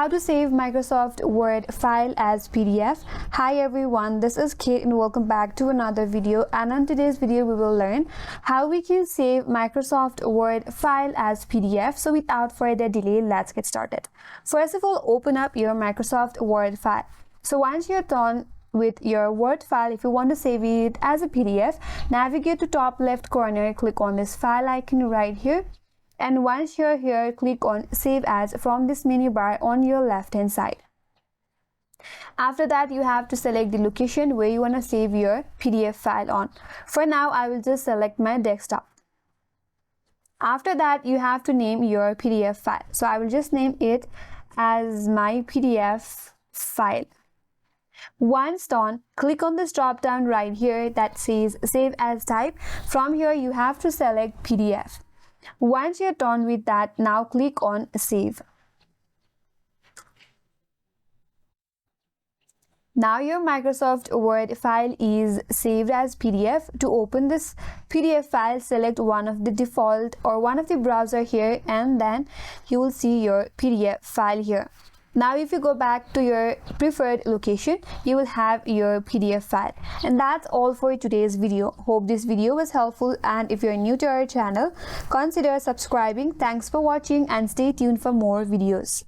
how to save Microsoft Word file as PDF. Hi everyone, this is Kate and welcome back to another video. And on today's video we will learn how we can save Microsoft Word file as PDF. So without further delay, let's get started. First of all, open up your Microsoft Word file. So once you're done with your Word file, if you want to save it as a PDF, navigate to top left corner, click on this file icon right here. And once you're here, click on Save As from this menu bar on your left hand side. After that, you have to select the location where you want to save your PDF file on. For now, I will just select my desktop. After that, you have to name your PDF file. So I will just name it as my PDF file. Once done, click on this drop down right here that says Save As Type. From here, you have to select PDF. Once you're done with that, now click on Save. Now your Microsoft Word file is saved as PDF. To open this PDF file, select one of the default or one of the browser here, and then you will see your PDF file here. Now if you go back to your preferred location, you will have your PDF file. And that's all for today's video. Hope this video was helpful, and if you're new to our channel, consider subscribing. Thanks for watching and stay tuned for more videos.